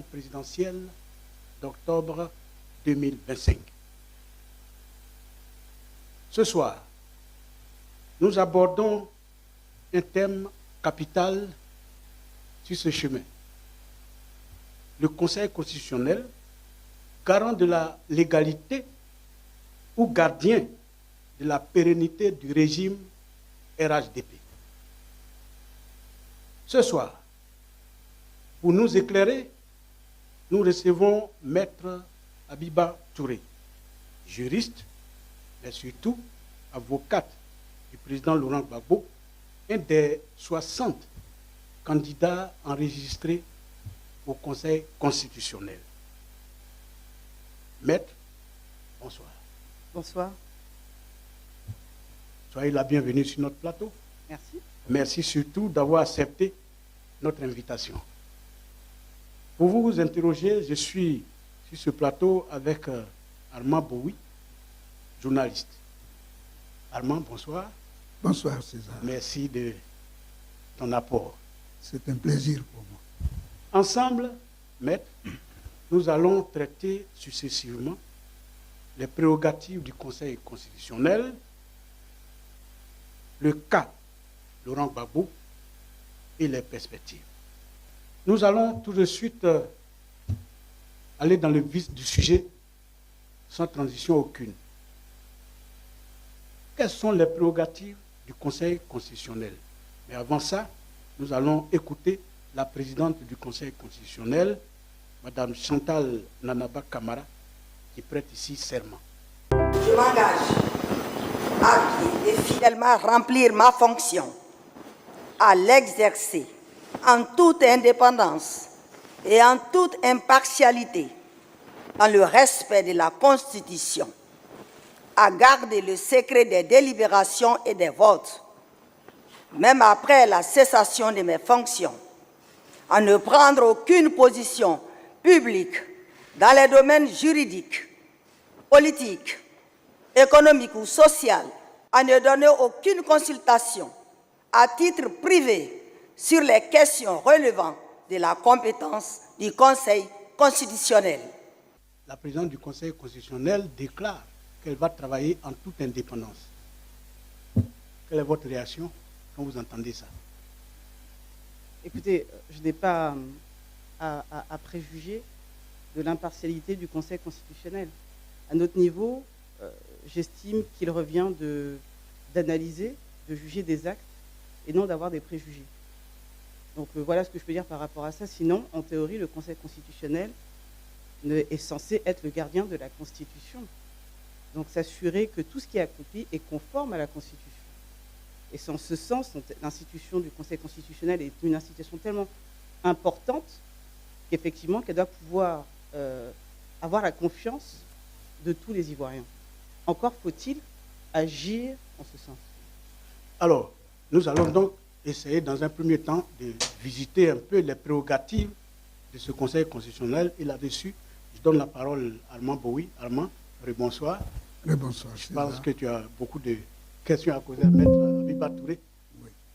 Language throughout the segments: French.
présidentielle d'octobre 2025. Ce soir, nous abordons un thème capital sur ce chemin. Le Conseil constitutionnel, garant de la légalité ou gardien de la pérennité du régime RHDP. Ce soir, pour nous éclairer, nous recevons Maître Habiba Touré, juriste, mais surtout avocate du président Laurent Gbagbo, un des 60 candidats enregistrés au Conseil constitutionnel. Maître, bonsoir. Bonsoir. Soyez la bienvenue sur notre plateau. Merci. Merci surtout d'avoir accepté notre invitation. Pour vous interroger, je suis sur ce plateau avec Armand Boui, journaliste. Armand, bonsoir. Bonsoir César. Merci de ton apport. C'est un plaisir pour moi. Ensemble, maître, nous allons traiter successivement les prérogatives du Conseil constitutionnel, le cas Laurent Gbagbo et les perspectives. Nous allons tout de suite aller dans le vif du sujet sans transition aucune. Quelles sont les prérogatives du Conseil constitutionnel? Mais avant ça, nous allons écouter la présidente du Conseil constitutionnel, Mme Chantal Nanaba Camara, qui prête ici serment. Je m'engage à bien et fidèlement remplir ma fonction, à l'exercer en toute indépendance et en toute impartialité, dans le respect de la Constitution, à garder le secret des délibérations et des votes, même après la cessation de mes fonctions, à ne prendre aucune position publique dans les domaines juridiques, politiques, économiques ou sociaux, à ne donner aucune consultation à titre privé sur les questions relevant de la compétence du Conseil constitutionnel. La présidente du Conseil constitutionnel déclare qu'elle va travailler en toute indépendance. Quelle est votre réaction quand vous entendez ça? Écoutez, je n'ai pas à préjuger de l'impartialité du Conseil constitutionnel. À notre niveau, j'estime qu'il revient d'analyser, de juger des actes et non d'avoir des préjugés. Donc voilà ce que je peux dire par rapport à ça. Sinon, en théorie, le Conseil constitutionnel est censé être le gardien de la Constitution. Donc s'assurer que tout ce qui est accompli est conforme à la Constitution. Et c'est en ce sens, l'institution du Conseil constitutionnel est une institution tellement importante qu'effectivement, qu'elle doit pouvoir avoir la confiance de tous les Ivoiriens. Encore faut-il agir en ce sens. Alors, nous allons donc essayer dans un premier temps de visiter un peu les prérogatives de ce Conseil constitutionnel. Et là-dessus, je donne la parole à Armand Boui. Armand, bonsoir. Bonsoir. Je pense que tu as beaucoup de questions à poser à Maître Habiba Touré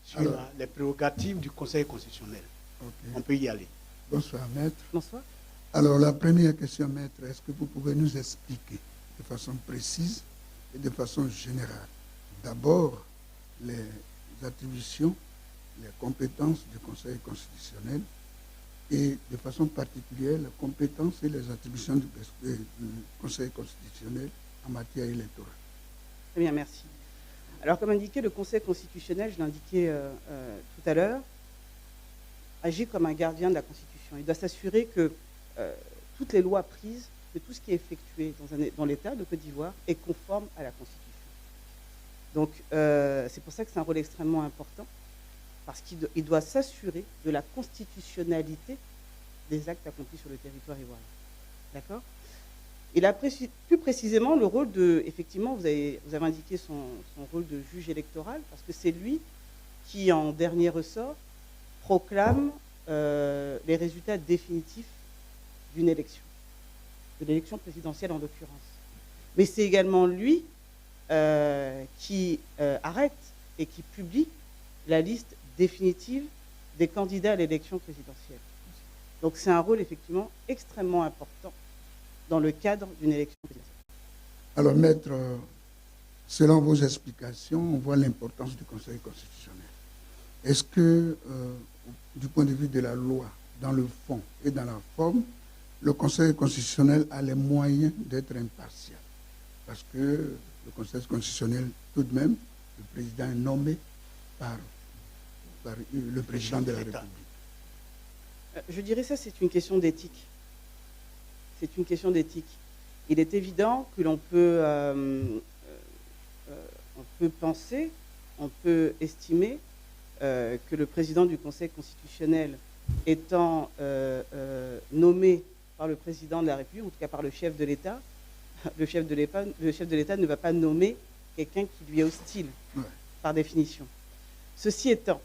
sur les prérogatives du Conseil constitutionnel. Okay. On peut y aller. Bonsoir, Maître. Bonsoir. Alors, la première question, Maître, est-ce que vous pouvez nous expliquer de façon précise et de façon générale, d'abord, les attributions, les compétences du Conseil constitutionnel et de façon particulière les compétences et les attributions du Conseil constitutionnel en matière électorale? Très bien, merci. Alors, comme indiqué, le Conseil constitutionnel, je l'ai indiqué tout à l'heure, agit comme un gardien de la Constitution. Il doit s'assurer que toutes les lois prises, que tout ce qui est effectué dans l'État de Côte d'Ivoire est conforme à la Constitution. Donc, c'est pour ça que c'est un rôle extrêmement important, parce qu'il doit s'assurer de la constitutionnalité des actes accomplis sur le territoire ivoirien. D'accord? Et là, plus précisément, le rôle de... Effectivement, vous avez indiqué son rôle de juge électoral, parce que c'est lui qui, en dernier ressort, proclame les résultats définitifs d'une élection, de l'élection présidentielle en l'occurrence. Mais c'est également lui qui arrête et qui publie la liste définitive des candidats à l'élection présidentielle. Donc c'est un rôle effectivement extrêmement important dans le cadre d'une élection présidentielle. Alors, Maître, selon vos explications, on voit l'importance du Conseil constitutionnel. Est-ce que, du point de vue de la loi, dans le fond et dans la forme, le Conseil constitutionnel a les moyens d'être impartial? Parce que le Conseil constitutionnel, tout de même, le président est nommé par le président de la République. Je dirais ça, c'est une question d'éthique. C'est une question d'éthique. Il est évident que l'on peut, on peut penser, on peut estimer que le président du Conseil constitutionnel étant nommé par le président de la République, en tout cas par le chef de l'État, le chef de l'État ne va pas nommer quelqu'un qui lui est hostile, par définition. Ceci étant,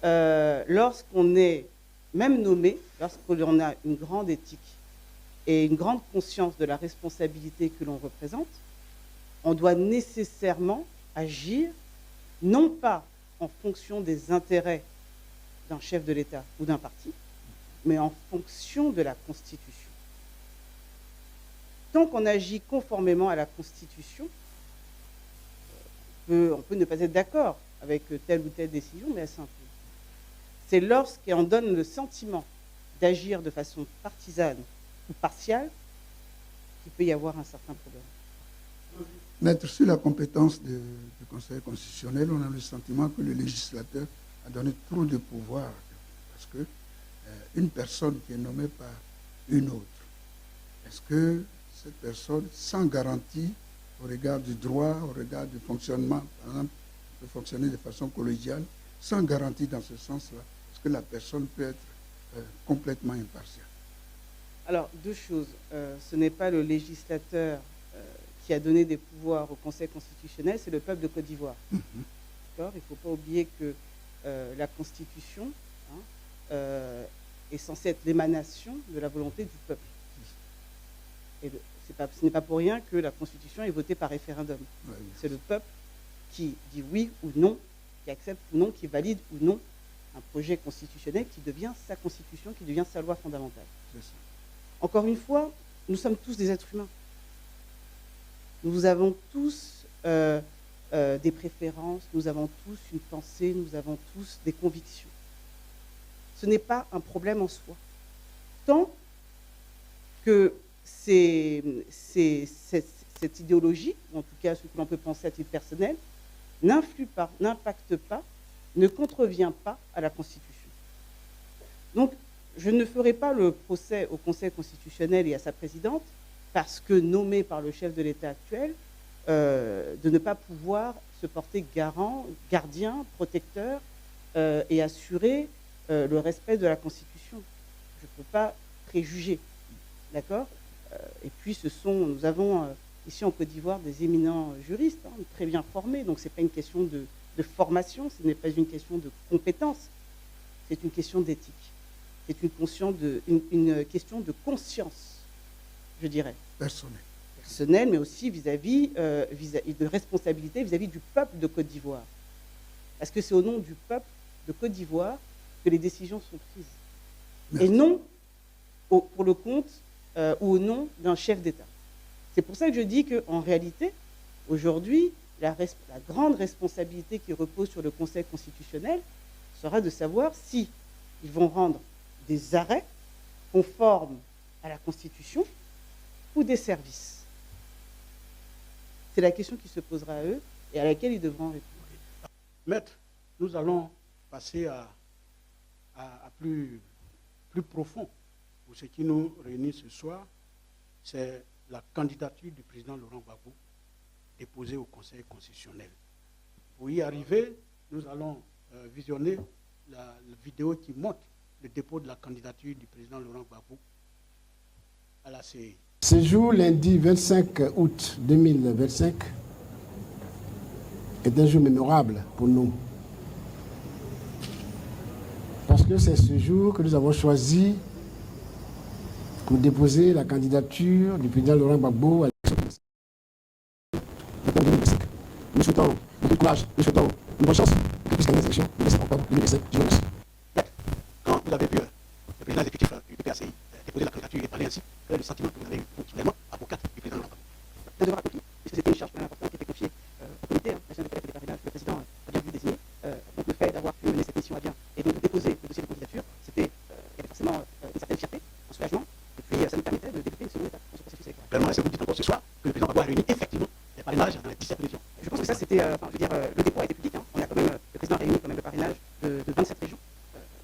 lorsqu'on est même nommé, lorsqu'on a une grande éthique et une grande conscience de la responsabilité que l'on représente, on doit nécessairement agir, non pas en fonction des intérêts d'un chef de l'État ou d'un parti, mais en fonction de la Constitution. Tant qu'on agit conformément à la Constitution, on peut ne pas être d'accord avec telle ou telle décision, mais elle s'impose. C'est lorsqu'on donne le sentiment d'agir de façon partisane ou partiale qu'il peut y avoir un certain problème. Maître, sur la compétence du Conseil constitutionnel, on a le sentiment que le législateur a donné trop de pouvoir, parce que une personne qui est nommée par une autre, est-ce que cette personne, sans garantie au regard du droit, au regard du fonctionnement, par exemple, peut fonctionner de façon collégiale, sans garantie dans ce sens-là, est-ce que la personne peut être complètement impartiale? Alors, deux choses. Ce n'est pas le législateur qui a donné des pouvoirs au Conseil constitutionnel, c'est le peuple de Côte d'Ivoire. Il ne faut pas oublier que la Constitution est censée être l'émanation de la volonté du peuple. Et ce n'est pas pour rien que la Constitution est votée par référendum. C'est le peuple qui dit oui ou non, qui accepte ou non, qui valide ou non un projet constitutionnel qui devient sa constitution, qui devient sa loi fondamentale. Encore une fois, nous sommes tous des êtres humains. Nous avons tous des préférences, nous avons tous une pensée, nous avons tous des convictions. Ce n'est pas un problème en soi. Tant que cette idéologie, ou en tout cas ce que l'on peut penser à titre personnel, n'influe pas, n'impacte pas, ne contrevient pas à la Constitution. Donc, je ne ferai pas le procès au Conseil constitutionnel et à sa présidente parce que nommé par le chef de l'État actuel, de ne pas pouvoir se porter garant, gardien, protecteur et assurer le respect de la Constitution. Je ne peux pas préjuger, d'accord? Et puis, nous avons ici en Côte d'Ivoire des éminents juristes, très bien formés, donc ce n'est pas une question de formation, ce n'est pas une question de compétence, c'est une question d'éthique. C'est une question de conscience, je dirais. Personnelle, mais aussi vis-à-vis de responsabilité vis-à-vis du peuple de Côte d'Ivoire. Parce que c'est au nom du peuple de Côte d'Ivoire que les décisions sont prises. Merci. Et non pour le compte ou au nom d'un chef d'État. C'est pour ça que je dis qu'en réalité, aujourd'hui, la grande responsabilité qui repose sur le Conseil constitutionnel sera de savoir si ils vont rendre des arrêts conformes à la Constitution ou des services. C'est la question qui se posera à eux et à laquelle ils devront répondre. Maître, nous allons passer à plus profond. Pour ce qui nous réunit ce soir, c'est la candidature du président Laurent Gbagbo déposée au Conseil constitutionnel. Pour y arriver, nous allons visionner la vidéo qui montre le dépôt de la candidature du président Laurent Gbagbo à la CEI. Ce jour, lundi 25 août 2025, est un jour mémorable pour nous. Parce que c'est ce jour que nous avons choisi pour déposer la candidature du président Laurent Gbagbo à l'élection. Nous souhaitons beaucoup de courage, nous souhaitons une bonne chance, que puisse gagner les élections le 17 octobre 2017. Je vous remercie. Quand vous avez vu Quel est le sentiment que vous avez eu personnellement, avocate du président Laurent Gbagbo? D'un devoir accompli, puisque c'était une charge quand même importante qui était confiée au comité national de collecte des parrainages. Le président a bien vu désigner. Donc le fait d'avoir pu mener cette mission à bien et donc de déposer le dossier de candidature, c'était, il y avait forcément une certaine fierté, un soulagement, et puis ça nous permettait de débuter une seconde étape dans ce processus électoral. Clairement, est-ce que vous dites encore ce soir que le président Gbagbo a réuni effectivement les parrainages dans les 17 régions? Je pense que ça, c'était, le dépôt a été public. On a quand même, le président a réuni quand même le parrainage de 27 régions.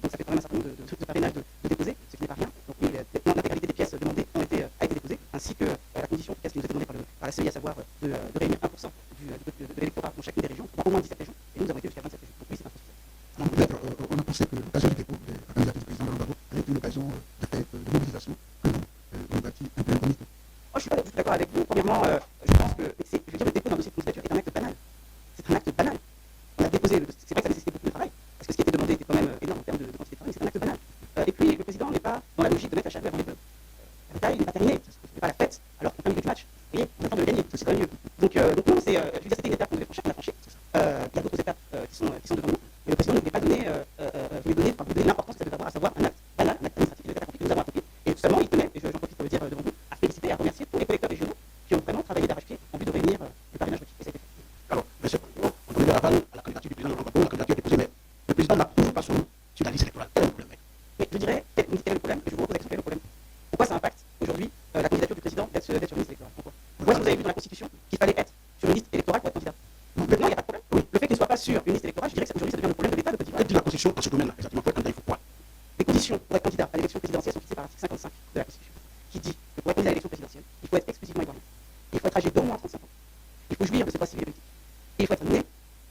Donc ça fait quand même un certain nombre de parrainages de déposés, ce qui n'est pas rien. Donc oui, l'intégralité des pièces demandées a été déposée, ainsi que la condition qui nous a été demandée par la CEI, à savoir de réunir 1% de l'électorat dans chacune des régions, au moins 17 régions, et nous avons été jusqu'à 27 régions. Donc oui, c'est insuffisant. Donc, peut-être, on a pensé que l'occasion du dépôt de la candidature du président Laurent Gbagbo avait été l'occasion de faire de mobilisation que vous bâtit un peu un comité. Je ne suis pas du tout d'accord avec vous. Premièrement, je pense que le dépôt d'un dossier de candidature est un acte banal. C'est un acte banal. On a déposé le dossier. C'est vrai que ça nécessitait beaucoup de travail, parce que ce qui était demandé était quand même énorme en termes de quantité de travail, mais c'est un acte banal. Et puis, le président n'est pas dans la logique de mettre la charrue avant les bœufs. La bataille n'est pas terminée. Ce n'est pas la fête, alors qu'on fait un milieu du match. Vous voyez, on attend de le gagner. C'est quand même mieux. Donc non, c'est, je veux dire, c'était une étape qu'on devait franchir, qu'on a franchie. Il y a d'autres étapes qui sont devant nous. Mais le président ne voulait pas donner, donner l'importance que ça devait avoir, à savoir un acte banal, un acte administratif qui devait être accompli, que nous avons accompli. Et seulement, il tenait, et j'en profite pour le dire devant vous, à féliciter et à remercier tous les collecteurs régionaux qui ont vraiment travaillé d'arrache-pied en vue de réunir le parrainage requis. Et ça a été fait. Alors, monsieur, on connaît la balle à la candidature du président Laurent Gbagbo, la candidature est déposée, mais le président n'a toujours pas son nom sur la liste électorale. Quel est le problème? Mais je dirais, quel est le problème? Je vous repose la question, quel est le problème? Pourquoi ça impacte aujourd'hui la candidature du président d'être sur une liste électorale? Pourquoi est-ce que vous avez vu dans la Constitution qu'il fallait être sur une liste électorale pour être candidat? Maintenant, il n'y a pas de problème. Oui. Le fait qu'il ne soit pas sur une liste électorale, je dirais que aujourd'hui, ça devient le problème de l'État de Côte d'Ivoire. Que dit la Constitution dans ce domaine-là? Exactement, pour être candidat, il faut quoi? Les conditions pour être candidat à l'élection présidentielle sont fixées par l'article 55 de la Constitution, qui dit que pour être candidat à l'élection présidentielle, il faut être exclusivement ivoirien. Il faut être âgé d'au moins 35 ans. Il faut jouir de ses droits civils et politiques. Et il faut être né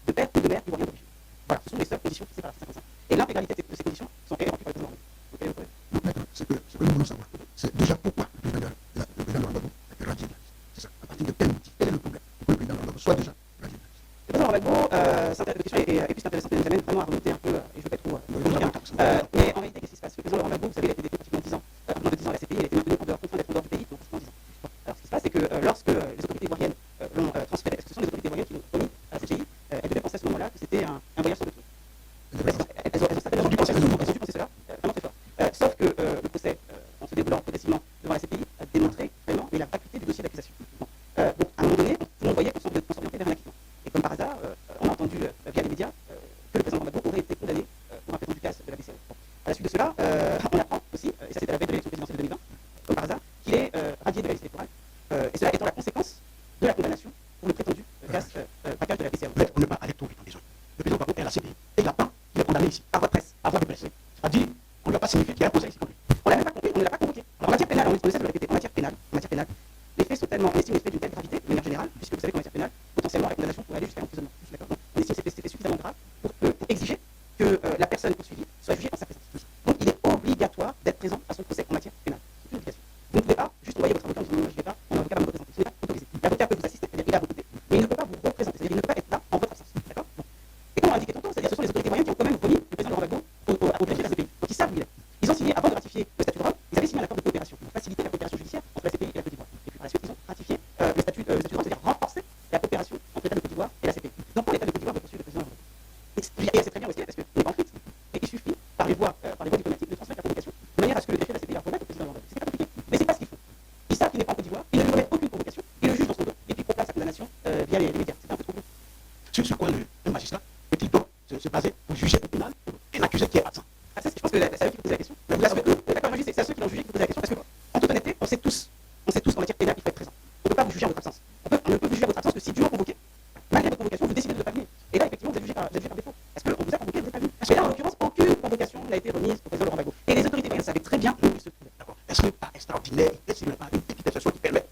de père ou de mère ivoirien d'origine. Voilà, ce sont les seules conditions fixées par l'article 55. Et l'intégralité de ces conditions sont réellement remplies par le président. Donc, quel est le problème? Donc, maître, ce que nous voulons savoir, c'est déjà pourquoi le président Laurent Gbagbo a été radié de la liste. C'est ça. À partir de quel motif? Quel est le problème pour que le président Laurent Gbagbo soit déjà radié de la liste? Le président Laurent Gbagbo, la question est plus intéressante et nous amène vraiment à remonter un peu, et je ne veux pas être trop compliqué. Mais en réalité, qu'est-ce qui se passe? Le président Laurent Gbagbo, vous savez, il a été détenu pratiquement 10 ans. Moins de 10 ans à la CPI, il a été maintenu en dehors, contraint d'être en dehors du pays pendant pratiquement 10 ans. Alors, ce qui se passe, c'est que lorsque les autorités ivoiriennes l'ont transféré, parce que ce sont les autorités ivoiriennes qui l'ont remis à la CPI, elles devaient penser à ce moment-là que c'était un voyage sans retour. Elles ont dû penser cela vraiment très fort. Sauf que le procès, en se déroulant progressivement devant la CPI, a démontré vraiment la vacuité du dossier d'accusation. Donc, à un moment donné, tout le monde voyait qu'on s'orientait vers un acquittement. Et comme par hasard, on a entendu via les médias que le président Laurent Gbagbo aurait été condamné pour un prétendu casse de la BCE. À la suite de cela, on apprend aussi, et ça c'était à la veille de l'élection présidentielle de 2020, comme par hasard, qu'il est radié de la liste électorale. Et cela étant la conséquence de la condamnation pour le prétendu braquage de la BCE. On ne peut pas aller trop vite en besoin. Le président Gbagbo est à la CPI et il apprend qu'il est condamné ici, par votre presse, par votre presse. C'est-à-dire, on ne lui a pas signifié qu'il y a un procès ici contre lui. On ne l'a même pas compris, on ne l'a pas convoqué. Alors, en matière pénale, on essaie de le répéter, en matière pénale, les faits sont tellement, on estime les faits d'une telle gravité, de manière générale, puisque vous savez qu'en matière pénale, potentiellement, la condamnation pourrait aller jusqu'à l'emprisonnement. D'accord? Donc, on estime ces faits suffisamment graves pour exiger que la personne poursuivie soit jugée en sa présence. Donc, il est obligatoire d'être présent à son procès en matière pénale. C'est une obligation. Vous ne pouvez pas juste envoyer votre avocat en disant non, je ne vais pas, mon avocat va me représenter. Ce n'est pas autorisé. L'avocat peut vous assister, c'est-à-dire il est à vos côtés, mais il ne peut pas vous représenter, c'est-à-dire il ne peut pas être là en votre absence. D'accord? Bon. Et comme on l'a indiqué tantôt, c'est-à-dire ce sont les autorités ivoiriennes qui ont quand même remis le président Laurent Gbagbo au greffier de la CPI. Donc ils savent où il est. Ils ont signé, avant de ratifier le statut de Rome, ils avaient signé un accord de coopération pour faciliter la coopération judiciaire entre la CPI et la Côte d'Ivoire. Et puis par la suite, ils ont ratifié le statut de Rome, c'est-à-dire renforcer la coopération entre l'État de Côte d'Ivoire et la CPI. Donc pour l'État de Côte d'Ivoire de poursuivre le président Laurent Gbagbo. Et c'est très bien aussi parce qu'il n'est pas en fuite. Et il suffit, par les voies diplomatiques, de transmettre la convocation de manière à ce que le greffier de la CPI remettre au président Laurent Gbagbo. C'est pas compliqué, mais c'est pas ce qu'ils font. Ils savent qu'il n'est pas en Côte d'Ivoire, ils ne lui remettent aucune convocation, ils le jugent dans son dos et puis proclament sa condamnation via les médias. C'est un peu trop gros. Sur quoi le magistrat peut-il donc se baser pour juger au pénal un accusé qui est absent? Je pense que c'est à eux qui posent la question. D'accord, c'est à ceux qui l'ont jugé qui posent la question parce que, en toute honnêteté, on sait tous qu'en matière pénale, il faut être présent. On ne peut pas vous juger en votre absence. On ne peut vous juger en votre absence que si dûment convoqué, malgré votre convocation, vous décidez de ne pas venir. Et là, effectivement, vous êtes jugé par défaut. Parce qu'on vous a convoqué, vous n'êtes pas venu. Et là, en l'occurrence, aucune convocation n'a été remise au président Laurent Gbagbo. Et les autorités ivoiriennes savaient très bien où il se trouvait. D'accord. Est-ce que pas extraordinaire, est-ce qu'il n'y a pas une petite exception qui permet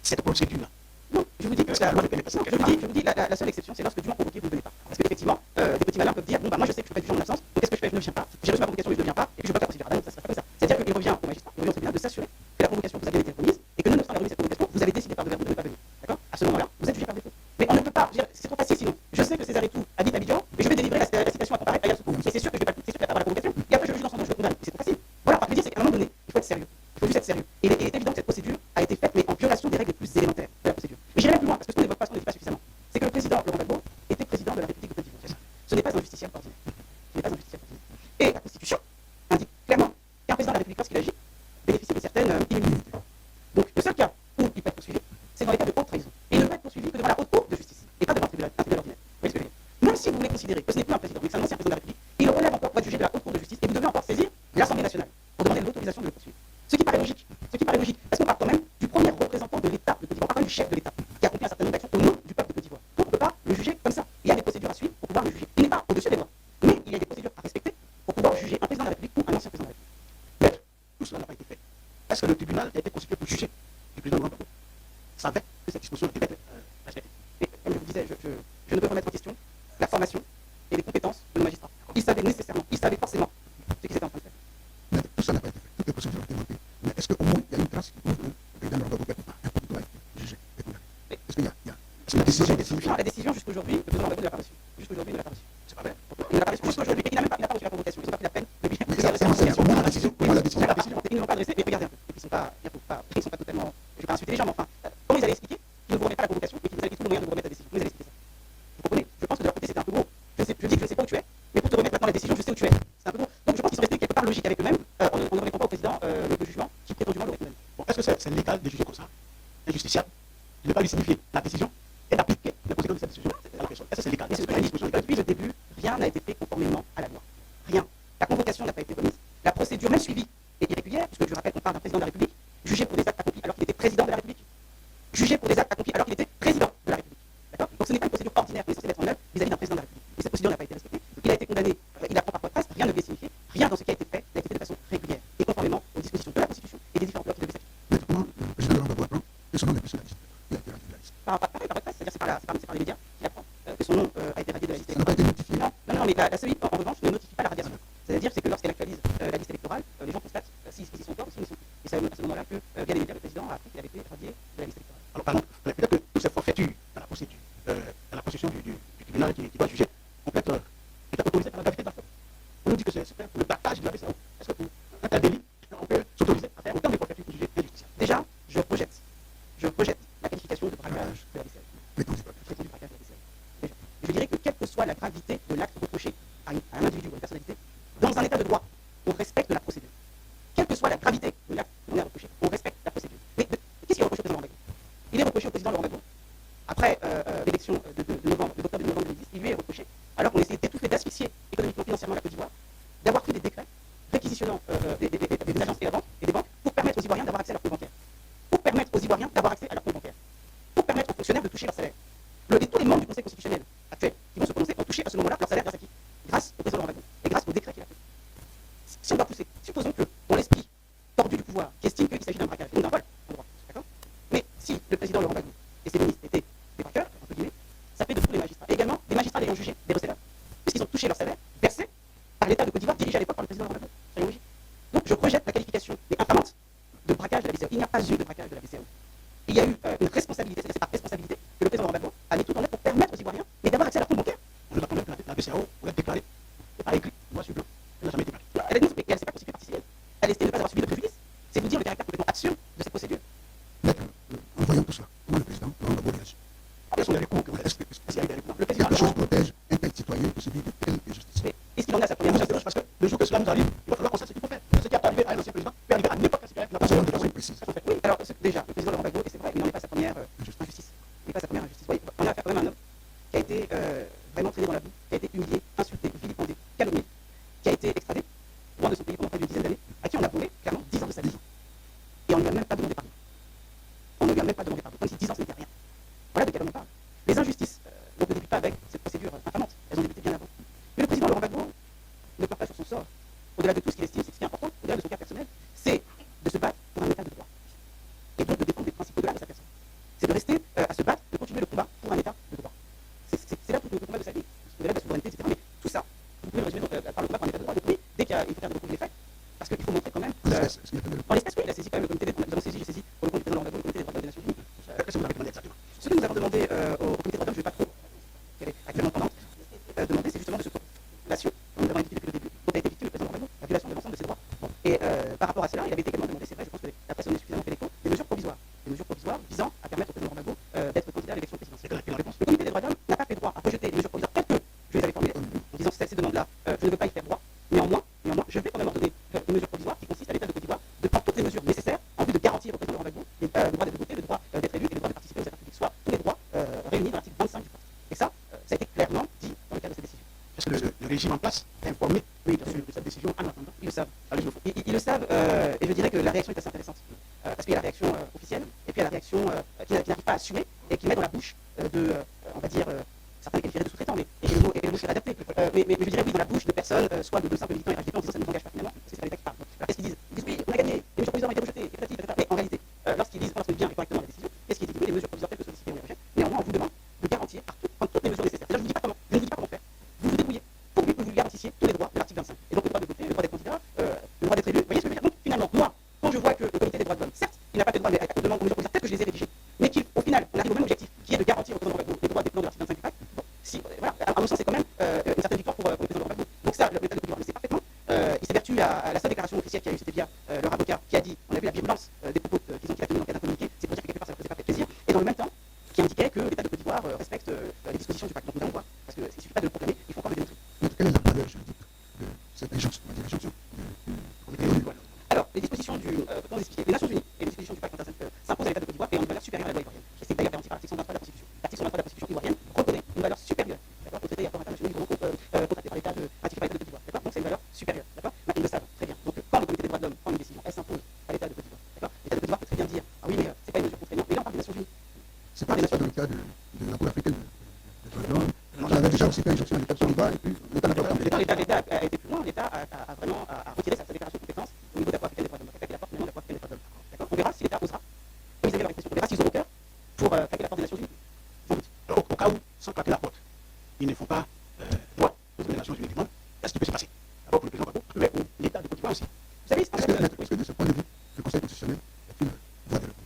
cette procédure-là? Non, je vous dis que la loi ne permet pas ça. Je vous dis la seule exception, c'est lorsque dûment convoqué, vous ne venez pas. Parce qu'effectivement, des petits malins peuvent dire bon, bah moi je sais que je peux pas juger en mon absence, donc qu'est-ce que je fais? Je ne viens pas. J'ai reçu ma convocation et je ne viens pas, et puis je ne veux pas la procédure. Ah non, ça ne sera pas comme ça. C'est-à-dire qu'il revient au magistrat, il revient au tribunal de s'assurer que la convocation vous a bien été remise et que nonobstant la remise de cette convocation, vous avez décidé par devers vous de ne pas venir. D'accord? À ce moment-là, vous êtes jugé par défaut. Mais on ne peut pas, c'est trop facile sinon. Je sais que César Etou habite à Abidjan et je vais délivrer la citation à comparaître à Yassoukou. Et c'est sûr que je vais pas avoir la convocation, et après je juge dans son dos, je le condamne. C'est trop facile. Voilà, ce que je veux dire, c'est qu'à un moment donné, il faut être sérieux. Il faut juste être sérieux. Et il est évident que cette procédure a été faite, mais en violation des règles les plus élémentaires de la procédure. Mais j'irai même plus loin, parce que ce qu'on n'évoque pas, ce qu'on ne dit pas suffisamment. C'est que le président Laurent Gbagbo était président de la République de Côte d'Ivoire. Ce n'est pas un justiciable ordinaire. Et la Constitution indique clairement qu'un président de la République, lorsqu'il agit, bénéficie de certaines immunités. l'accusation de le poursuivre. Ce qui paraît logique, parce qu'on parle quand même du premier représentant de l'État de Côte d'Ivoire, on parle quand même du chef de l'État, qui accomplit un certain nombre d'actions au nom du peuple de Côte d'Ivoire. Donc on ne peut pas le juger comme ça. Il y a des procédures à suivre pour pouvoir le juger. Il n'est pas au-dessus des lois, mais il y a des procédures à respecter pour pouvoir juger un président de la République ou un ancien président de la République. Tout cela n'a pas été fait. Est-ce que le tribunal a été constitué pour juger le président Laurent Gbagbo savait que cette disposition devait être respectée? Et comme je vous disais, je ne peux remettre en question la formation et les compétences de nos magistrats. Ils savaient nécessairement, ils savaient forcément ce qu'ils étaient en train de faire. Mais tout ça n'a pas été fait. Toutes les procédures ont été montées. Mais est-ce qu'au moins il y a une trace qui prouve que le président Laurent Gbagbo un coup doit être jugé et condamné? Est-ce qu'il y a une décision Non, la décision jusqu'aujourd'hui, le président Laurent Gbagbo ne l'a pas reçue. Jusqu'aujourd'hui, il ne l'a pas reçue. C'est pas vrai. Il ne l'a pas reçue jusqu'aujourd'hui. Et il n'a même pas reçu la convocation. Ils n'ont pas pris la peine. la décision. Ils ne l'ont pas adressée. Mais regardez un peu. Ils ne sont pas totalement. Je ne vais pas insulter les gens, mais enfin, comment ils allaient expliquer qu'ils ne vous remettent pas la convocation et qu'ils vous allaient trouver le moyen de vous remettre la décision? Comment ils allaient expliquer ça? Vous comprenez? Je pense que de leur côté, c'était un peu gros. Je dis que je ne sais pas où tu es, mais pour te remettre maintenant la décision, je sais où tu es. C'est un peu gros. Donc je pense qu'ils sont restés quelque part logiques avec eux-mêmes. On ne remettra pas au président le jugement qui prétendument l'aurait condamné. Bon, est-ce que c'est légal de juger comme ça, injusticiable, de ne pas lui signifier la décision et d'appliquer les conséquences de cette décision à la personne? Est-ce que c'est légal? C'est ce que je dis. Depuis le début, rien n'a été fait conformément à la loi. Rien. La convocation n'a pas été remise. La procédure même suivie est irrégulière, puisque je rappelle qu'on parle d'un président de la République jugé pour des actes accomplis alors qu'il était président de la République. Jugé pour des actes accomplis alors qu'il était président de la République. D'accord? Donc ce n'est pas une procédure ordinaire qui est censée être en œuvre vis-à-vis d'un président de la République. Et cette procédure n'a pas été respectée. Donc il a été condamné, il apprend par voie de presse, rien ne lui est signifié, rien dans ce qui a été fait n'a été fait de façon régulière et conformément aux dispositions de la Constitution et des différentes lois qui devaient s'appliquer. Mais comment le président Laurent Gbagbo apprend que son nom n'est plus sur la liste? Il a été radié de la liste. Par voie de presse, c'est-à-dire c'est par les médias qu'il apprend que son nom a été radié de la liste. Ça n'a pas été notifié. Non, mais la CEI, en revanche, ne notifie pas la radiation. C'est-à-dire c'est que lorsqu'elle actualise la liste électorale, les gens constatent s'ils y sont encore ou s'ils y sont. Et c'est à ce moment-là que, via les médias, le président a appris qu'il avait été radié de la liste électorale. Alors, pardon, peut-être que toutes ces forfaitures dans la procédure, dans la constitution du tribunal qui doit juger, on peut être autorisé par la gravité de la faute. On nous dit que c'est fait pour le partage de la BCAO. Est-ce que pour un tel délit, on peut s'autoriser à faire autant de forfaitures pour juger injusticiable? Déjà, je projette la qualification de braquage de la BCAO. Prétendu braquage de la BCAO. Déjà. Je dirais que quelle que soit la gravité de l'acte reproché à un individu ou à une personnalité, dans un état de droit, on respecte la procédure. Quelle que soit la gravité de l'acte qu'on a reproché, on respecte la procédure. Mais qu'est-ce qui est reproché au président Laurent Gbagbo? Il est reproché au président Laurent Gbagbo, après l'élection d'octobre 2010, il lui est reproché, alors qu'on essayait d'étouffer, d'asphyxier économiquement, financièrement la Côte d'Ivoire, d'avoir pris des décrets réquisitionnant des agences et des banques pour permettre aux Ivoiriens d'avoir accès à leurs comptes bancaires. Pour permettre aux Ivoiriens d'avoir accès à leurs comptes bancaires. Pour permettre aux fonctionnaires de toucher leur salaire. Et tous les membres du Conseil constitutionnel actuel qui vont se prononcer ont touché à ce moment-là leur salaire grâce à qui? Grâce au président Laurent Gbagbo et grâce au décret qu'il a fait. Si on doit pousser, supposons que, dans l'esprit tordu du pouvoir, qui estime qu'il s'agit d'un braquage, donc d'un vol, en droit, d'accord? Mais si le président Laurent Gbagbo et ses ministres étaient des braqueurs, entre guillemets, ça fait de tous les magistrats. Et également, des magistrats l'ayant jugé des receveurs, puisqu'ils ont touché leur salaire versé par l'État de Côte d'Ivoire, dirigé à l'époque par le président Laurent Gbagbo. C'est logique. Donc je projette la qualification, mais infamante, de braquage de la BCAO. Il n'y a pas eu de braquage de la BCAO. Il y a eu une responsabilité, c'est par responsabilité que le président Laurent Gbagbo a mis tout en œuvre pour permettre aux Ivoiriens mais d'avoir accès à leur compte bancaire. On nous apprend même que la BCAO doit être déclarée par écrit, noir sur blanc. Elle n'a jamais été déclarée. Elle ne s'est pas constituée partie civile. Elle estime ne pas avoir subi de préjudice. C'est vous dire le caractère complètement absurde de cette procédure. Maître, en voyant tout cela, comment le président Laurent Gbagbo réagit? Quels sont les recours que vous avez? Est-ce qu'il y a eu des recours? Le président Quelque chose protège un tel citoyen que celui de telle injustice. est-ce qu'il en a sa première Moi, j'interroge parce que le jour que cela nous arrive, il va falloir qu'on sache ce qu'il faut faire. Ce qui a arrivé à un ancien président peut arriver à n'importe quel citoyen qui n'a pas Selon besoin de de façon précise. Oui, alors déjà, le président Laurent Gbagbo, et c'est vrai, il n'en est pas sa première injustice. Il n'est pas sa première injustice. Oui, on a affaire quand même à un homme qui a été vraiment traîné dans la boue, qui a été humilié, insulté, vilipendé, calomnié, qui a été extradé loin de son pays pendant près d'une dizaine d'années, à qui on a volé clairement 10 ans de sa vie. Et on ne lui a même pas demandé pardon. On ne lui a même pas demandé pardon, comme si 10 ans ce n'était rien. Voilà de quel homme on parle. Les injustices ne débutent pas avec cette procédure infamante. Elles ont débuté bien avant. Mais le président Laurent Gbagbo ne part pas sur son sort. Au-delà de tout ce qu'il estime, c'est ce qui est important, au-delà de son cas personnel, c'est de se battre pour un état de droit. Et donc de défendre les principes au-delà de sa personne. C'est de rester à se battre, de continuer le combat pour un état de droit. C'est là tout le combat de sa vie, au-delà de la souveraineté, etc. Mais tout ça, vous pouvez le résumer par le combat pour un état de droit. Donc oui, dès qu'il faut faire des recours, il les fait. Parce qu'il faut montrer quand même. En l'espèce, oui, il a saisi quand même le comité des droits. Nous avons saisi, j'ai saisi pour le compte du président Laurent Gbagbo, le comité des droits de l'homme des Nations Unies. Qu'est-ce que vous avez demandé exactement? Ce que nous avons demandé au comité des droits de l'homme, je ne vais pas trop, qu'elle est actuellement pendante, demander, c'est justement de se violation, comme nous avons indiqué depuis le début, dont a été victime le président Laurent Gbagbo, la violation de l'ensemble de ses droits. Bon. Et par rapport à cela, il avait été également demandé, c'est vrai, je pense que la presse en est suffisamment fait l'écho, des mesures provisoires visant à permettre au président Laurent Gbagbo d'être candidat à l'élection présidentielle. Le comité des droits de l'homme n'a pas fait droit à rejeter les mesures provisoires telles que je les avais formulées, en disant ces demandes-là, je ne veux pas y faire droit. Néanmoins, je vais quand même ordonner des mesures provisoires qui consistent à l'État de Côte d'Ivoire de prendre toutes les mesures nécessaires en vue de garantir au président Laurent Gbagbo le droit d'être voté, le droit d'être élu et le droit de participer aux affaires publiques, soit tous les droits réunis dans l'article 25 du Code. Et ça a été clairement dit dans le cadre de cette décision. Est-ce que le régime en place est informé Oui, bien sûr. de cette décision en attendant? Ils le savent. Allez, je le fais. Ils ils le savent, et je dirais que la réaction est assez intéressante. Parce qu'il y a la réaction officielle, et puis il y a la réaction qui n'arrive pas à assumer, et qui met dans la bouche on va dire, certains les qualifieraient de sous-traitants, mais et le mot serait adapté. Mais je dirais oui, dans la bouche de personnes, soit de simples militants et en disant ça ne nous engage pas finalement, parce que c'est pas l'État qui parle. Alors, qu'est-ce qu'ils disent? Ils disent oui, on a gagné, les mesures provisoires ont été rejetées, mais en réalité, lorsqu'ils disent, lorsqu'ils bien et correctement la décision, qu'est-ce qu'ils disent? Oui, les mesures provisoires telles que sollicitées, on les rejette. Néanmoins, on vous demande de garantir prendre toutes les mesures nécessaires. C'est-à-dire, je ne vous dis pas comment, je ne vous dis pas comment faire. Vous vous débrouillez pourvu que vous garantissiez tous les droits de l'article 25. Et donc le droit de voter, le droit d'être candidat, le droit d'être élu. Vous voyez ce que je veux dire? Donc finalement, moi, quand je vois que le comité des droits de l'homme, certes, il n'a pas de droit, mais on demande aux mesures provisoires telles que je les ai rédigées, mais qu'au final, on arrive au même objectif, qui est de garantir aux représentants les droits des plans de l'article 25 du pacte. Bon, si, voilà, à mon sens, c'est quand même une certaine victoire pour les représentants de l'État. Donc ça, l'État de Côte d'Ivoire le sait parfaitement. Il s'évertue à la seule déclaration officielle qu'il y a eu, c'était via leur avocat qui a dit, on a vu la virulence des propos qu'ils ont tenus dans le cadre d'un communiqué, c'est pour dire que quelque part ça ne faisait pas fait plaisir, et dans le même temps, qui indiquait que l'État de Côte d'Ivoire respecte les dispositions du pacte. Donc nous allons voir, parce qu'il ne suffit pas de le proclamer, il faut encore le démontrer. Quelle est la valeur juridique de cette injonction, on va dire injonction Alors, les dispositions des Nations Unies et les dispositions du pacte s'imposent à l'État de Côte d'Ivoire et ont une valeur supérieure à la loi ivoirienne. Et c'est d'ailleurs garanti par l'article 123 de la Constitution. L'article 123 de la Constitution ivoirienne reconnaît une valeur supérieure, d'accord, au traité et accords internationaux contractés par l'État ratifiés par l'État de Côte d'Ivoire, d'accord. Donc c'est une valeur supérieure, d'accord. Ils le savent très bien. Donc quand le comité des droits de l'homme prend une décision, elle s'impose à l'État de Côte d'Ivoire, d'accord. L'État de Côte d'Ivoire peut très bien dire ah oui mais c'est pas une mesure contraignante, mais là on parle des Nations Unies. C'est pas dans le cas de la Cour africaine des droits de l'homme. On avait déjà aussi fait injonction à l'État de Samba et puis l'État n'a pas parlé. L'État a été plus loin, l'État a vraiment retiré sa déclaration de compétence au niveau de la Cour africaine des droits de l'homme. Il apporte finalement la Cour africaine des droits de l'homme. D'accord. On verra si l'État osera, comme ils avaient leur expression, on verra s'ils auront cœur pour claquer la porte des Nations Unies. Alors, au cas où, sans claquer la porte, ils ne font pas droit aux Nations Unies du monde, qu'est-ce qui peut se passer? D'abord pour le président Gbagbo, mais pour l'État de Côte d'Ivoire aussi. Vous savez, Est-ce que de ce point de vue, le Conseil constitutionnel est une voie de recours?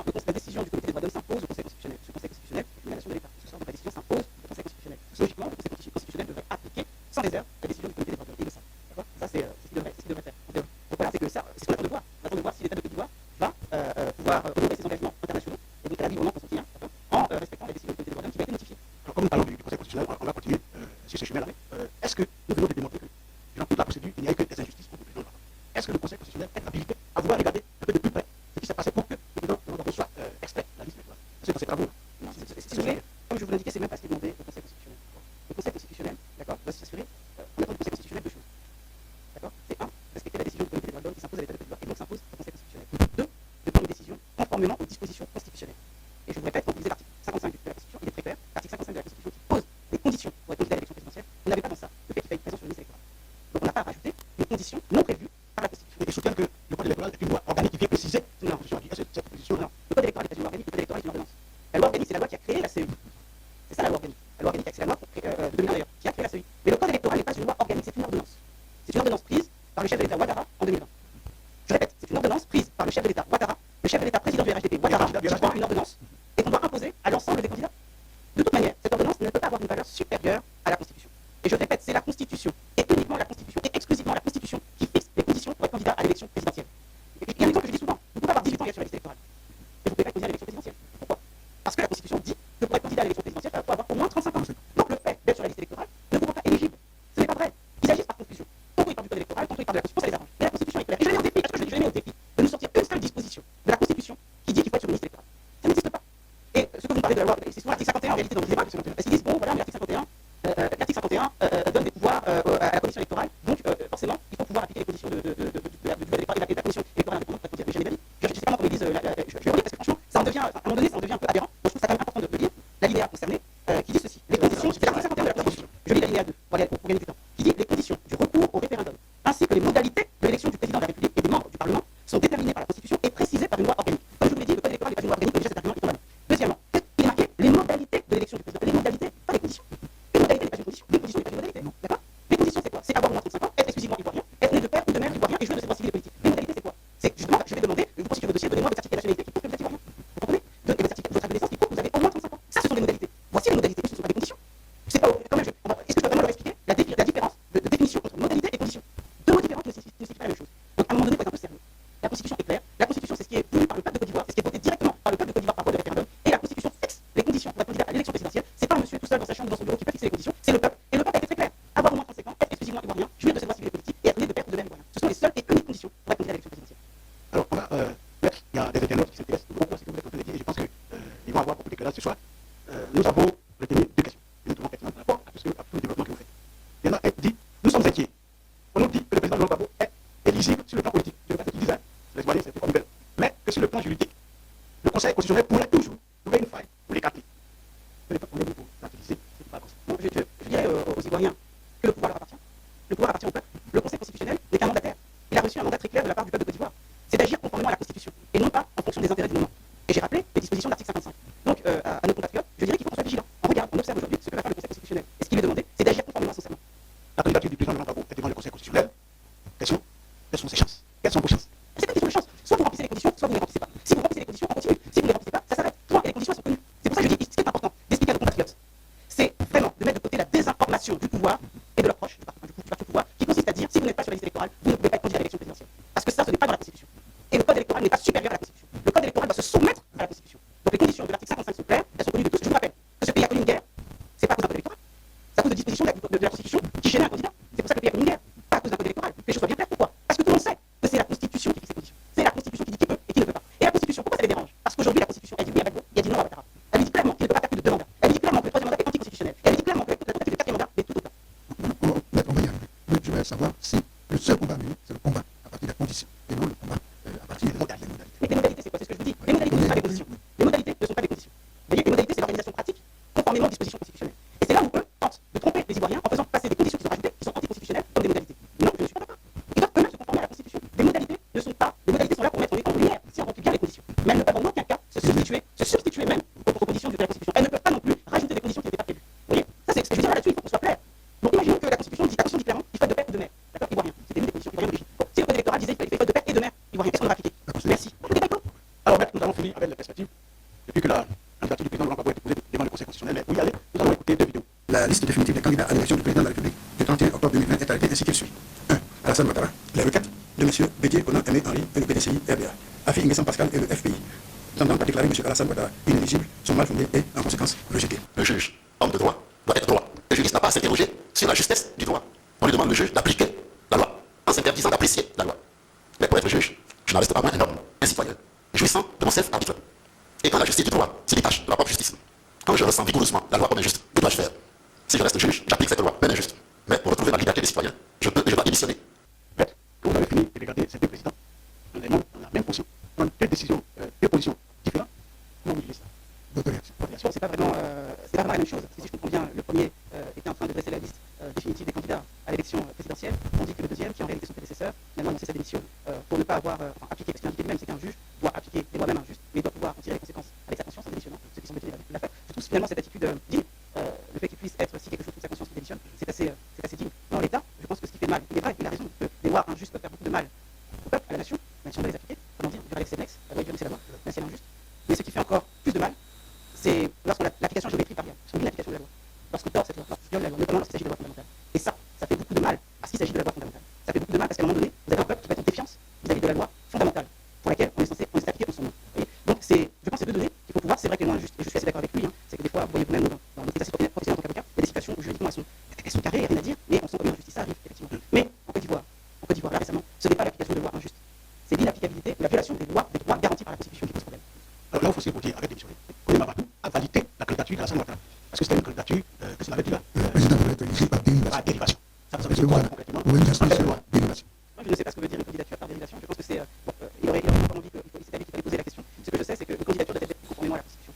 non, la décision du comité des droits de l'homme s'impose au Conseil constitutionnel. Ce Conseil constitutionnel est une émanation de l'État. Ce sort de la décision s'impose au Conseil constitutionnel. Logiquement, le Conseil constitutionnel devrait appliquer sans réserve la décision du comité des droits de l'homme. Ils le savent. D'accord. Ça, c'est ce qu'il devrait faire. Donc voilà, c'est que ça, c'est ce qu'on attend de voir. On attend de voir si l'État de Côte d'Ivoire va pouvoir honorer ses engagements internationaux et donc à la vie au nom consentir en respectant la décision du comité des droits de l'homme qui va être notifiée. Alors, comme nous parlons du Conseil constitutionnel, on va continuer sur ce chemin-là. Est-ce que nous venons de démontrer que durant toute la procédure, il n'y a eu que des injustices contre le président Gbagbo? Est-ce que le Conseil constitutionnel est habilité à vouloir regarder un peu de plus près ce qui s'est passé pour que le président Gbagbo soit expert de la liste électorale? C'est dans ces travaux. Si vous voulez, comme je vous l'indiquais, c'est même pas ce qui est demandé au Conseil constitutionnel. Le Conseil constitutionnel, d'accord, doit s'assurer, on attend du Conseil constitutionnel deux choses. D'accord. C'est un, respecter la décision du comité des droits de l'homme qui s'impose à l'État de Côte d'Ivoire et donc s'impose au Conseil constitutionnel. Deux, de prendre une décision conformément aux dispositions constitutionnelles. Et je vous répète, quand vous lisez l'article 55 de la Constitution, il est très clair, l'article 55 de la Constitution qui pose les conditions pour être candidat à l'élection présidentielle. Vous n'avez pas dans ça le fait qu'il faille être présent sur une liste électorale. Donc on n'a pas à rajouter une condition non prévue par la Constitution. Et je soutiens que le code électoral est une loi organique qui vient préciser la Constitution. Est-ce que cette proposition Non, le code électoral est pas une loi organique, le code électoral est une ordonnance. La loi organique, c'est la loi qui a créé la CEI. C'est ça la loi organique. La loi organique, c'est la loi de 2001 d'ailleurs, qui a créé la CEI. Mais le code électoral n'est pas une loi organique, c'est une ordonnance. C'est une ordonnance prise par le chef de l'État Ouattara en 2020. Je répète, c'est une ordonnance prise par le chef de l'État Ouattara, le chef de l'État président du RHDP Ouattara, qui prend une ordonnance et qu'on doit imposer à l'ensemble des candidats. De toute manière, cette ordonnance ne peut pas avoir une valeur supérieure à la Constitution. Et je répète, c'est la Constitution, et uniquement la Constitution, et exclusivement la Constitution, qui fixe les conditions pour être candidat à l'élection présidentielle. Il y a un exemple que je dis souvent, vous pouvez avoir 18 ans et être sur la liste électorale. Et vous pouvez pas être candidat à l'élection présidentielle. Pourquoi? Parce que la Constitution dit que pour être candidat à l'élection présidentielle, il faut avoir au moins 35 ans. Donc le fait d'être sur la liste électorale ne vous rend pas éligible. Ce n'est pas vrai. Ils agissent par confusion. Tantôt ils parlent du code électoral, tantôt ils parlent de la Constitution, ça les arrange. Mais la Constitution est claire. Et je les mets au défi, est-ce que je les mets au défi de nous sortir une seule disposition de la Constitution qui dit qu'il faut être sur une liste électorale. Ça n'existe pas. Et ce que vous me parlez de la loi, c'est souvent l'article 51 en réalité dans le débat. Parce qu'ils disent, bon voilà, mais l'article 51 donne des pouvoirs à la commission électorale, donc forcément, il faut pouvoir appliquer les conditions du code électoral et la commission électorale indépendante pour dire jamais d'avis. Je sais pas comment ils disent, je relis parce que franchement, ça en devient, à un moment donné, ça en devient un peu aberrant. Donc je trouve ça quand même important de lire l'alinéa concerné qui dit ceci. Les conditions, c'est l'article 51 de la Constitution. Je lis l'alinéa 2 pour gagner du temps. Qui dit les conditions du recours au référendum, ainsi que les modalités de l'élection du président de la République et des membres du Parlement sont déterminées par la Constitution et précisées par une loi organique. Comme je vous l'ai dit, le code électoral n'est pas une loi organique, mais déjà cet argument est tombé. Deuxièmement, il est marqué les modalités de l'élection du président. Les modalités, pas les conditions. Une modalité n'est pas une condition. Une condition n'est pas une modalité. D'accord. Les conditions, c'est quoi? C'est avoir au moins 35 ans, être exclusivement ivoirien, être né de père ou de mère ivoirien et jouer de ses droits civils et politiques. Les modalités, c'est quoi? C'est justement, je vais demander, vous constituez votre dossier, donnez-moi votre certificat de nationalité qui prouve que vous êtes ivoirien. Vous comprenez? Et votre certificat de naissance qui prouve que vous avez au moins 35 ans. Ça, ce sont des modalités. Voici les modalités, ce ne sont pas des conditions. C'est pas, quand même, est-ce que je dois vraiment leur expliquer la différence de définition entre modalité et condition? Deux mots différents qui ne signifient pas la même chose. Donc à un moment donné, il faut être un peu sérieux. La Constitution est claire. La Constitution, c'est ce qui est voulu par le peuple de Côte d'Ivoire, c'est ce qui est voté directement par le peuple de Côte d'Ivoire par voie de référendum. Et la Constitution fixe les conditions pour être candidat à l'élection présidentielle. C'est pas un monsieur tout seul dans sa chambre, dans son bureau qui peut fixer les conditions. C'est le peuple. Et le peuple a été très clair. Avoir au moins 35 ans, être exclusivement ivoirien, jouir de ses droits civils et politiques et être né de père ou de mère ivoirien. Ce sont les seules et uniques conditions pour être candidat à l'élection présidentielle. Alors, on va mettre, il y a des internautes qui s'intéressent beaucoup à ce que vous êtes en train de dire, et je pense qu'ils vont avoir beaucoup d'éclairage ce soir. Nous avons retenu deux questions, notamment pertinentes par rapport à tout le développement que vous faites. Il y en a un qui dit, nous sommes inquiets. On nous dit que le président Gbagbo est éligible sur le plan sur le plan juridique, le Conseil constitutionnel pourrait toujours trouver une faille pour l'écarter. Je n'ai pas pour l'utiliser. Je dirais aux Ivoiriens que le pouvoir leur appartient. Le pouvoir appartient au peuple. Le Conseil constitutionnel n'est qu'un mandataire. Il a reçu un mandat très clair de la part du peuple de Côte d'Ivoire. C'est d'agir conformément à la Constitution et non pas en fonction des intérêts du moment. Et j'ai rappelé les dispositions de l'article 55. Donc, à nos compatriotes, je dirais qu'il faut qu'on soit vigilant. On regarde, on observe aujourd'hui ce que va faire le Conseil constitutionnel. Et ce qu'il est demandé, c'est d'agir conformément à son serment. La candidature du président Laurent Gbagbo est devant le Conseil constitutionnel. Question, quelles sont ses chances? Quelles sont vos chances? C'est pas une question de chance. Soit vous remplissez les conditions, soit vous ne les remplissez pas. Si vous remplissez les conditions, on continue. Si vous ne les remplissez pas, ça s'arrête. Et les conditions sont connues. C'est pour ça que je dis, ce qui est important d'expliquer à nos compatriotes, c'est vraiment de mettre de côté la désinformation du pouvoir et de leurs proches, du parti au pouvoir, qui consiste à dire, si vous n'êtes pas sur la liste électorale, vous ne pouvez pas être candidat à l'élection présidentielle. Parce que ça, ce n'est pas dans la Constitution. Et le code électoral n'est pas supérieur à la Constitution. Le code électoral doit se soumettre à la Constitution. Donc les conditions de l'article 55 sont claires, elles sont connues de tous. Je vous rappelle que ce pays a connu une guerre. C'est pas à cause d'un code électoral. C'est à cause de dispositions de la Constitution qui gênaient un candidat. C'est pour ça que le pays a connu une guerre. Pas à cause d'un code électoral. Que les choses soient bien claires. Pourquoi? Parce que tout le monde sait que c'est la Constitution qui fixe les conditions. C'est la Constitution qui dit qui peut et qui ne peut pas. Et la Constitution, pourquoi ça les dérange? Parce qu'aujourd'hui, la Constitution, elle dit oui à Gbagbo, elle dit non à Ouattara. Elle dit clairement qu'il ne peut pas faire plus de 2 mandats. Elle dit clairement que le 3e mandat est anticonstitutionnel. Elle dit clairement que la tentative de 4e mandat est tout autant. On va y arriver. Mais je vais savoir si le seul combat mené, c'est le combat à partir des conditions et non le combat à partir des modalités. Mais les modalités, c'est quoi? C'est ce que je vous dis. Les modalités ne sont pas des conditions. Les modalités ne sont pas des conditions. Vous voyez, les modalités, c'est l'organisation pratique conformément aux dispositions constitutionnelles. Et c'est là où eux tentent de tromper les Ivoiriens en faisant passer des conditions qui sont rajoutées, qui sont anticonstitutionnelles, comme des modalités. Non, je ne suis pas d'accord. Ils doivent eux-mêmes se conformer à la Constitution. Les modalités ne sont pas. Les modalités sont là pour mettre en lumière si on remplit bien les conditions. Mais elles ne peuvent en aucun cas se substituer même aux conditions de la Constitution. Elles ne peuvent pas non plus rajouter des conditions qui n'étaient pas prévues. Vous voyez, ça c'est ce que je dirais là-dessus, il faut qu'on soit clair. Donc imaginons que la Constitution dit, attention, dit clairement, il faut être de père ou de mère. D'accord, ivoirien. C'était une des conditions ivoiriennes d'origine. Bon, si le code électoral disait qu'il fallait être de père et de mère ivoirien, qu'est-ce qu'on va appliquer? Merci. Alors, maître, nous avons fini avec les perspectives. Depuis que la candidature du président Laurent Gbagbo a été posée devant le Conseil constitutionnel, pour y aller, nous allons écouter 2 vidéos. La liste définitive des candidats à l'élection du président de la République du 31 octobre 2020 est arrêtée ainsi qu'il suit. 1. Alassane Ouattara. Les requêtes de M. Bédier Conan Aimé Henri et le PDCI RDA. Afi Nguessan Pascal et le FPI. Tendant à déclarer M. Alassane Ouattara inéligible, sont mal fondés et en conséquence rejetés. Le juge, homme de droit, doit être droit. Le juriste n'a pas à s'interroger sur la justesse du droit. On lui demande le juge d'appliquer la loi, en s'interdisant d'apprécier la loi. Mais pour être juge, je n'en reste pas moins un homme, un citoyen, jouissant de mon self-arbitre. Et quand la justice du droit se détache de la propre justice, quand je ressens vigoureusement la loi comme injuste, que dois-je faire? Si je reste juge, j'applique cette loi, même injuste. Mais pour retrouver ma liberté de citoyen, je peux et je dois démissionner. Maître, quand vous avez fini de regarder ces 2 présidents, on est dans la même position, dans 2 décisions, 2 positions différentes. Comment vous jugez ça? Votre réaction. Bien sûr, c'est pas vraiment la même chose. Si je comprends bien, le premier était en train de dresser la liste définitive des candidats à l'élection présidentielle, tandis que le deuxième, qui en réalité son prédécesseur, finalement annoncé sa démission pour ne pas avoir appliqué, parce qu'il indiquait lui-même, c'est qu'un juge doit appliquer des lois même injustes, mais il doit pouvoir en tirer les conséquences avec sa conscience en démissionnant. Ceux qui sont détenus de la fait. Je trouve finalement cette attitude digne. Le fait qu'il puisse être, si quelque chose trouve sa conscience qui démissionne, c'est assez digne. Dans l'État, je pense que ce qui fait mal, il est vrai, il a raison, que les lois injustes peuvent faire beaucoup de mal au peuple, à la nation, même si on doit les appliquer, comment dire, du Alex Senex, la loi c'est la loi, même si elle est injuste. Mais ce qui fait encore plus de mal, c'est lorsqu'on a l'application géométrique par lorsqu'on dit l'application de la loi, lorsqu'on tord cette loi, lorsqu'on viole la loi, notamment lorsqu'il s'agit de loi fondamentale. Et ça fait beaucoup de mal, parce qu'il s'agit de la loi fondamentale. Ça fait beaucoup de mal parce qu'à un moment donné, vous avez un peuple qui va être en défiance vis-à-vis de la loi fondamentale, pour laquelle on est censé appliquer en son nom. Donc je pense que c'est 2 données qu'il faut pouvoir, c'est vrai que les lois injustes, et je suis assez d'accord avec lui, c'est que des fois, vous voyez vous-même dans notre exercice professionnel en tant qu'avocat, il y a des situations où juridiquement elles sont carrées, il n'y a rien à dire, mais on sent comme injustice, ça arrive effectivement. Mais en Côte d'Ivoire, là récemment, ce n'est pas l'application de lois injustes, c'est l'inapplicabilité, la violation des droits garantis par la Constitution qui pose problème. Alors là, il faut se dire, avec démissionner. Koulibaly Mamadou a validé la candidature d'Alassane Ouattara. Parce que c'était une candidature, que ça avait dit là. Le président doit être éligible par dérivation. Par dérivation. Ça, vous savez Je ce vois, qu'on concrètement. pour une instance, dérivation. Moi, je ne sais pas ce que veut dire une candidature par dérivation. Je pense que c'est. Il aurait probablement dit qu'il fallait poser la question. Ce que je sais, c'est qu'une candidature doit être faite conformément à la Constitution.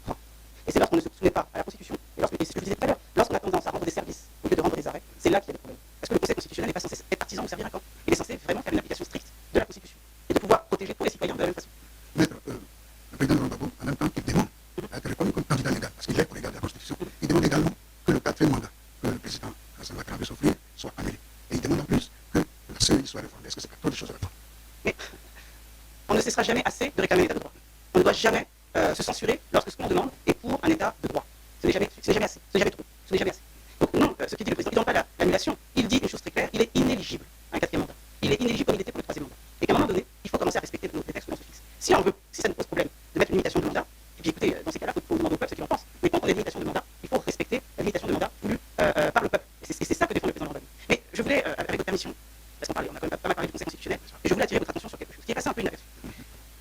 Et c'est lorsqu'on ne se soumet pas à la Constitution, et c'est ce que je disais tout à l'heure, lorsqu'on a tendance à rendre des services au lieu de rendre des arrêts, c'est là qu'il y a des problèmes. Parce que le Conseil constitutionnel n'est pas censé être partisan ou servir un camp. Il est censé vraiment faire une application stricte de la Constitution et de pouvoir protéger tous les citoyens de la même façon. Maître, le président Laurent Gbagbo, en même temps qu'il demande à être reconnu comme candidat légal, parce qu'il est au regard de la Constitution, il demande également que le 4e mandat que le président Alassane Ouattara veut s'offrir soit annulé. Et il demande en plus que la CEI soit réformée. Est-ce que c'est pas trop de choses à réformer? Mais on ne cessera jamais assez de réclamer l'état de droit. On ne doit jamais se censurer lorsque ce qu'on demande est pour un état de droit. Ce n'est jamais assez, ce n'est jamais trop, ce n'est jamais assez. Donc non, ce qui dit le président, il ne demande pas l'annulation, il dit une chose très claire, il est inéligible à un 4e mandat. Il est inéligible comme il était pour le 3e mandat. Et qu'à un moment donné, il faut commencer à respecter les textes que l'on se fixe. Si on veut, si ça nous pose problème de mettre une limitation de mandat, et puis écoutez, dans ces cas-là, il faut demander au peuple ce qu'il en pense. Mais quand on a une limitation de mandat, il faut respecter la limitation de mandat voulue par le peuple. Et c'est ça que défend le président Laurent Gbagbo. Mais je voulais, avec votre permission, parce qu'on a quand même pas mal parlé du Conseil constitutionnel, et je voulais attirer votre attention sur quelque chose qui est passé un peu inaperçu.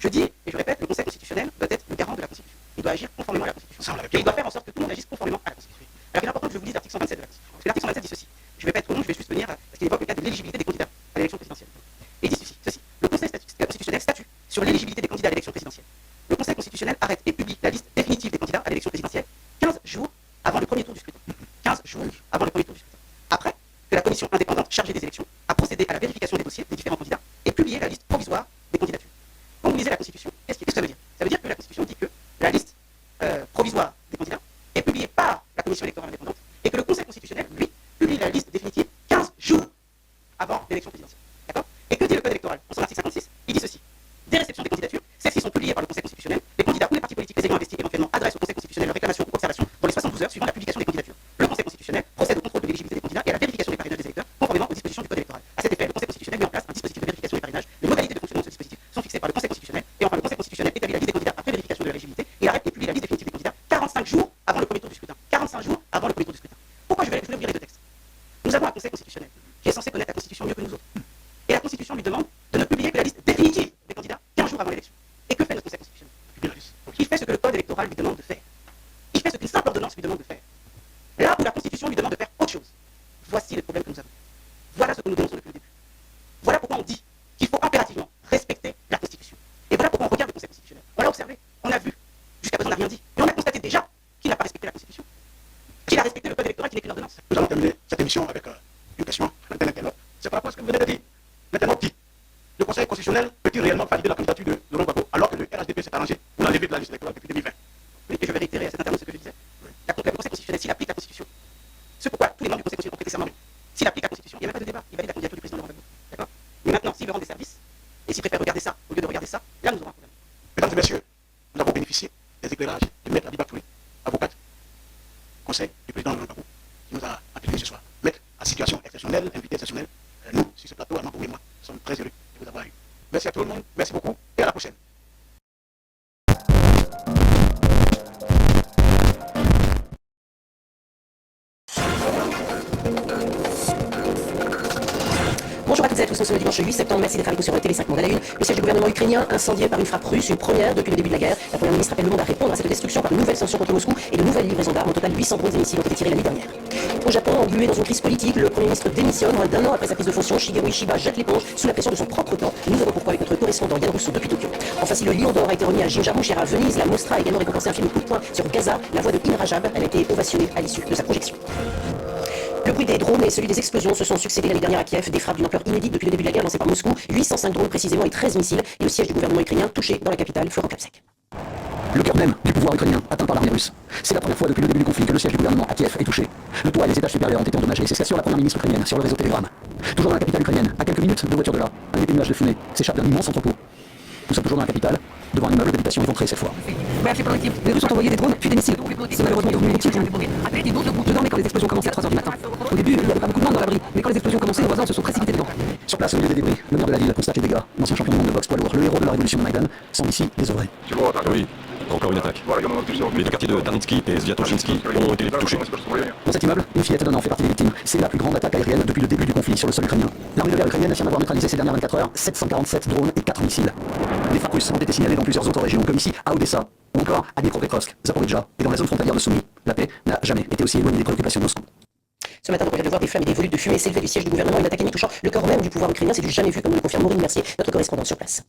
Je dis, et je répète, le Conseil constitutionnel doit être le garant de la Constitution. Il doit agir conformément à la Constitution. Et il doit faire en sorte que tout le monde agisse conformément à la Constitution. Alors il est important que je vous dise l'article 127 de la Constitution. Parce que l'article 127 dit ceci. Je ne vais pas être trop long, je vais juste venir parce qu'il évoque le cas de l'éligibilité des candidats à l'élection présidentielle. Et il dit ceci. Le Conseil constitutionnel statue sur l'éligibilité des candidats à l'élection présidentielle. lisez la Constitution, qu'est-ce que ça veut dire? Ça veut dire que la Constitution dit que la liste provisoire des candidats est publiée par la Commission électorale indépendante et que le Conseil constitutionnel, lui, publie la liste définitive 15 jours avant l'élection présidentielle. D'accord? Et que dit le Code électoral? En son article 56, il dit ceci. Des réceptions des candidatures, celles-ci sont publiées par le Conseil constitutionnel. Les candidats ou les partis politiques légalement investis éventuellement adressent au Conseil constitutionnel leur réclamation ou observation dans les 72 heures suivant la publication des candidatures. Le Conseil constitutionnel procède au contrôle de l'éligibilité des candidats et à la vérification des parrainages des électeurs conformément aux dispositions du Code électoral. À cet effet, le Conseil constitutionnel met en place un dispositif de vérification des parrainages. Les modalités de fonctionnement de ce dispositif sont fixées par le Conseil constitutionnel et enfin le Conseil constitutionnel établit la liste des candidats après vérification de leur éligibilité et arrête et publie la liste définitive des candidats 45 jours avant le premier tour du scrutin. 45 jours avant le premier tour du scrutin. Pourquoi je vais ouvrir les deux textes? Nous avons un Conseil constitutionnel qui est censé connaître la Constitution mieux que nous autres. Et la Constitution lui demande de ne publier que la liste définitive des candidats 15 jours avant l'élection. Et que fait notre Conseil constitutionnel? Il fait ce que le Code électoral lui demande de faire. Il fait ce qu'une simple ordonnance lui demande de faire. Là où la Constitution lui demande de faire autre chose. Voici les problèmes que nous avons. Voilà ce que nous dénonçons depuis le début. Voilà pourquoi on dit qu'il faut impérativement respecter la Constitution. Et voilà pourquoi on regarde le Conseil constitutionnel. On l'a observé, on l'a vu. Jusqu'à présent, on n'a rien dit. Mais on a constaté déjà qu'il n'a pas respecté la Constitution. Qu'il a respecté le Code électoral qui n'est qu'une ordonnance. Nous allons terminer cette émission avec une question d'un internaute. C'est par rapport à ce que vous venez de dire. L'internaute dit, le Conseil constitutionnel peut-il réellement valider la candidature de Laurent Gbagbo alors que le RHDP s'est arrangé pour l'enlever de la liste électorale depuis 2020? Oui, et je vais réitérer à cet internaute ce que je disais. Le Conseil constitutionnel, s'il applique la Constitution, ce pourquoi tous les membres du Conseil constitutionnel ont prêté serment, s'il applique la Constitution, il n'y a même pas de débat. Il valide la candidature du président Laurent Gbagbo. D'accord? Mais maintenant, s'il veut rendre des services, et s'il préfère regarder ça au lieu de regarder ça, là nous aurons un problème. Mesdames et messieurs, nous avons bénéficié des éclairages de Maître Abiba Touré, avocate, conseil du président Laurent Gbagbo, qui nous a appelés ce soir. Maître à situation exceptionnelle, invité exceptionnel. Nous, sur ce plateau, Armand Boué et moi, sommes très heureux de vous avoir eu. Merci à tout le monde, merci beaucoup et à la prochaine. Bonjour à toutes et à tous, nous sommes le dimanche 8 septembre, merci d'être avec nous sur Télé 5 Monde à la une. Le siège du gouvernement ukrainien incendié par une frappe russe, une première depuis le début de la guerre. La première ministre appelle le monde à répondre à cette destruction par de nouvelles sanctions contre Moscou et de nouvelles livraisons d'armes. Au total, 800 drones et missiles ont été tirés l'année dernière. Au Japon, englué dans une crise politique, le Premier ministre démissionne moins d'un an après sa prise de fonction. Shigeru Ishiba jette l'éponge sous la pression de son propre temps. Nous verrons pourquoi avec notre correspondant Yann Rousseau depuis Tokyo. Enfin, si le Lion d'Or a été remis à Jim Jarmusch à Venise, la Mostra a également récompensé un film coup de poing sur Gaza. La voix de Im Rajab, elle a été ovationnée à l'issue de sa projection. Le bruit des drones et celui des explosions se sont succédés l'année dernière à Kiev, des frappes d'une ampleur inédite depuis le début de la guerre lancées par Moscou, 805 drones précisément et 13 missiles, et le siège du gouvernement ukrainien touché dans la capitale, Florent Kapsek. Le cœur même du pouvoir ukrainien atteint par l'armée russe. C'est la première fois depuis le début du conflit que le siège du gouvernement à Kiev est touché. Le toit et les étages supérieurs ont été endommagés, c'est ce qu'assure la première ministre ukrainienne sur le réseau Telegram. Toujours dans la capitale ukrainienne, à quelques minutes de voiture de là, un épais nuage de fumée s'échappe d'un immense entrepôt. Nous sommes toujours dans la capitale, devant un immeuble d'habitation éventré cette fois. Les Russes ont envoyé des drones, puis des missiles. C'est malheureusement devenu inutile. Je dormais quand les explosions commençaient à 3h du matin. Au début, il n'y avait pas beaucoup de monde dans l'abri, mais quand les explosions commençaient, les voisins se sont précipités dedans. Sur place, au milieu des débris, le maire de la ville constate les dégâts. L'ancien champion du monde de boxe poids lourd, le héros de la révolution de Maïdan, semble ici désovré. Oui, encore une attaque. Les deux quartiers de Tarnitsky et Sviatoshinsky ont été les plus touchés. Dans cet immeuble, une fillette d'un an fait partie des victimes. C'est la plus grande attaque aérienne depuis le début du conflit sur le sol ukrainien. L'armée de l'air ukrainienne affirme avoir neutralisé ces dernières 24 heures 747 drones et 4 missiles. Les frappes russes ont été signalées dans plusieurs autres régions, comme ici à Odessa, ou encore à Dnipropetrovsk, Zaporizhzhia et dans la zone frontalière de Soumy. La paix n'a jamais été aussi éloignée des préoccupations de Moscou. Ce matin, donc, on vient de voir des flammes et des volutes de fumée s'élever du siège du gouvernement, une attaque ennemie touchant le corps même du pouvoir ukrainien. C'est du jamais vu, comme nous le confirme Maureen Mercier, notre correspondante sur place.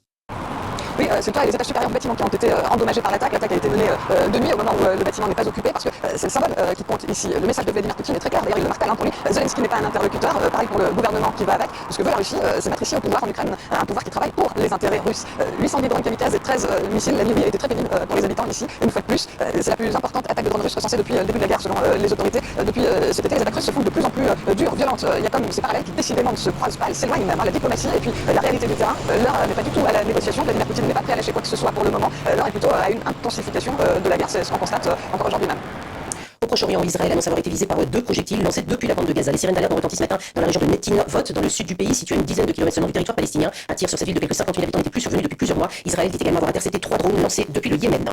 Oui, c'est le cas, les étages supérieurs du bâtiment qui ont été endommagés par l'attaque. L'attaque a été menée de nuit au moment où le bâtiment n'est pas occupé, parce que c'est le symbole qui compte ici. Le message de Vladimir Poutine est très clair, d'ailleurs il le martèle pour lui. Zelensky n'est pas un interlocuteur, pareil pour le gouvernement qui va avec. Ce que veut la Russie, c'est mettre ici au pouvoir en Ukraine un pouvoir qui travaille pour les intérêts russes. 810 drones kamikazes et 13 missiles, la nuit a été très pénible pour les habitants ici. Une fois de plus, c'est la plus importante attaque de drones russes recensée depuis le début de la guerre selon les autorités. Depuis cet été, les attaques russes se font de plus en plus dures, violentes. Il y a comme ces parallèles qui décidément ne se croisent pas, elles s'éloignent même. La diplomatie et puis la réalité du terrain, l'heure n'est pas du tout à la négociation. Vladimir Poutine n'est pas prêt à lâcher quoi que ce soit pour le moment. L'heure est plutôt à une intensification de la guerre, c'est ce qu'on constate encore aujourd'hui même. Au Proche-Orient, Israël annonce avoir été visé par 2 projectiles lancés depuis la bande de Gaza. Les sirènes d'alerte ont retenti ce matin dans la région de Netinvot, dans le sud du pays, situé à une dizaine de kilomètres seulement du territoire palestinien. Un tir sur cette ville de quelques 50 000 habitants n'était plus survenu depuis plusieurs mois. Israël dit également avoir intercepté 3 drones lancés depuis le Yémen.